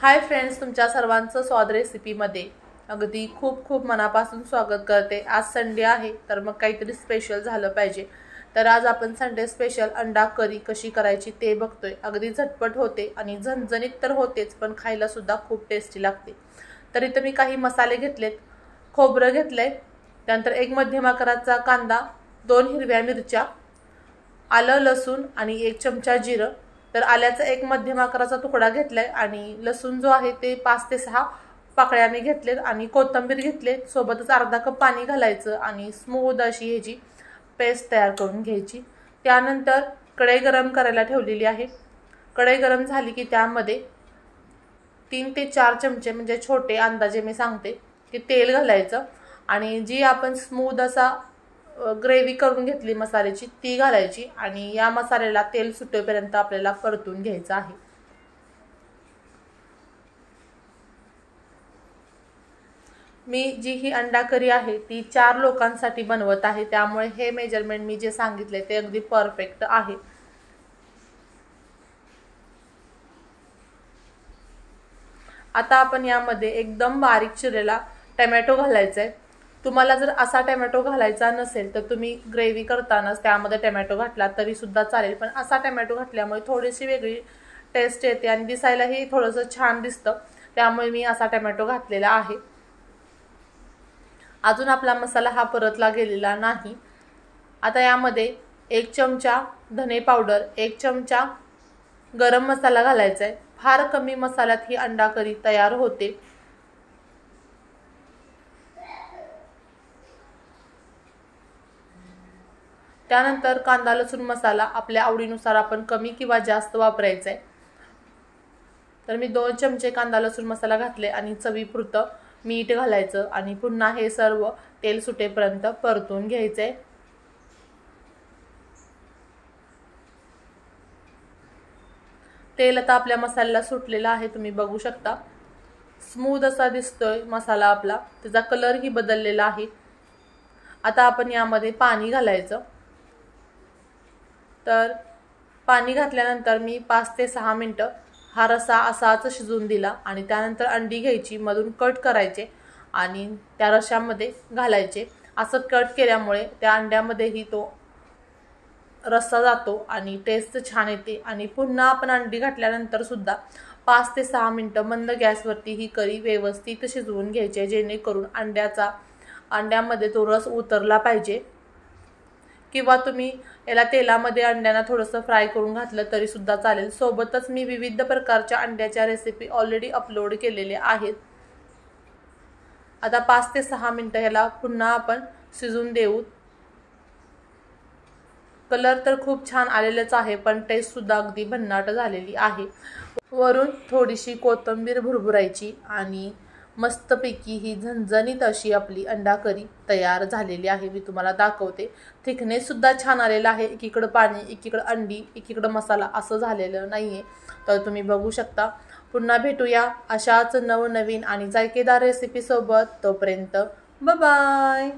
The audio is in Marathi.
हाय फ्रेंड्स, तुमच्या सर्वांचं स्वाद रेसिपीमध्ये अगदी खूप खूप मनापासून स्वागत करते। आज संडे आहे तर मग काहीतरी स्पेशल झालं पाहिजे। तर आज आपण संडे स्पेशल अंडा करी कशी करायची ते बघतोय। अगदी झटपट होते आणि झणझणीत तर होतेच, पण खायला सुद्धा खूप टेस्टी लागते। तर इथे मी काही मसाले घेतलेत। खोबरं घेतलंय, त्यानंतर एक मध्यम आकाराचा कांदा, 2 हिरव्या मिरच्या, आलं लसूण आणि 1 चमचा जिरं। तर आल्याचा एक मध्यम आकाराचा तुकडा घेतलाय आणि लसूण जो आहे ते 5 ते 6 पाकळ्या मी घेतलेत आणि कोथिंबीर घेतले। सोबतच अर्धा कप पाणी घालायचं आणि स्मूथ अशी ह्याची पेस्ट तयार करून घ्यायची। त्यानंतर कढई गरम करायला ठेवलेली आहे। कढई गरम झाली की त्यामध्ये 3 ते 4 चमचे म्हणजे छोटे अंदाजे मी सांगते की तेल घालायचं आणि जी आपण स्मूथ असा ग्रेव्ही करून घेतली मसाल्याची ती घालायची आणि या मसाल्याला तेल सुटेपर्यंत आपल्याला परतून घ्यायचं आहे। मी जी ही अंडा करी आहे ती 4 लोकांसाठी बनवत आहे, त्यामुळे हे मेजरमेंट मी जे सांगितले ते अगदी परफेक्ट आहे। आता आपण यामध्ये एकदम बारीक चिरलेला टोमॅटो घालायचा आहे। तुम्हाला जर असा टोमॅटो घालायचा नसेल तर तुम्ही ग्रेव्ही करतानाच त्यामध्ये टोमॅटो घातला तरी सुद्धा चालेल, पण असा टोमॅटो घातल्यामुळे थोडीशी वेगळी टेस्ट येते आणि दिसायलाही थोडंसं छान दिसतं, त्यामुळे मी असा टोमॅटो घातलेला आहे। अजून आपला मसाला हा परतला गेलेला नाही। आता यामध्ये 1 चमचा धने पावडर, 1 चमचा गरम मसाला घालायचा आहे। फार कमी मसाल्यात ही अंडा करी तयार होते। त्यानंतर कांदा लसूण मसाला आपल्या आवडीनुसार आपण कमी किंवा जास्त वापरायचा आहे। तर मी 2 चमचे कांदा लसूण मसाला घातले आणि चवीपुरतं मीठ घालायचं आणि पुन्हा हे सर्व तेल सुटेपर्यंत परतून घ्यायचे। तेल आता आपल्या मसाल्याला सुटलेला आहे, तुम्ही बघू शकता। स्मूथ असा दिसतोय मसाला आपला, त्याचा कलर ही बदललेला आहे। आता आपण यामध्ये पाणी घालायचं। तर पाणी घातल्यानंतर मी 5 ते 6 मिनिटं हा रसा असाच शिजून दिला आणि त्यानंतर अंडी घ्यायची, मधून कट करायचे आणि त्या रशामध्ये घालायचे। असं कट केल्यामुळे त्या अंड्यामध्येही तो रस्सा जातो आणि टेस्ट छान येते। आणि पुन्हा आपण अंडी घातल्यानंतर सुद्धा 5 ते 6 मिनिटं मंद गॅसवरती ही करी व्यवस्थित शिजवून घ्यायची, जेणेकरून अंड्यामध्ये तो रस उतरला पाहिजे। किंवा तुम्ही याला तेलामध्ये अंड्यांना थोडंसं फ्राय करून घातलं तरी सुद्धा चालेल। सोबतच मी विविध प्रकारच्या अंड्याच्या रेसिपी ऑलरेडी अपलोड केलेल्या आहेत। आता 5 ते 6 मिनिटं याला पुन्हा आपण शिजून देऊ। कलर तर खूप छान आलेलाच आहे, पण टेस्ट सुद्धा अगदी भन्नाट झालेली आहे। वरून थोडीशी कोथिंबीर भुरभुरायची आणि मस्तपैकी ही झणझणीत अशी आपली अंडा करी तयार झालेली आहे। मी तुम्हाला दाखवते, थिकनेस सुद्धा छान आलेला आहे। एकीकडे पाणी, एकीकडे अंडी, एकीकडे मसाला असं झालेलं नाहीये, तर तुम्ही बघू शकता। पुन्हा भेटूया अशाच नवनवीन आणि जायकेदार रेसिपी सोबत। तोपर्यंत बाय बाय।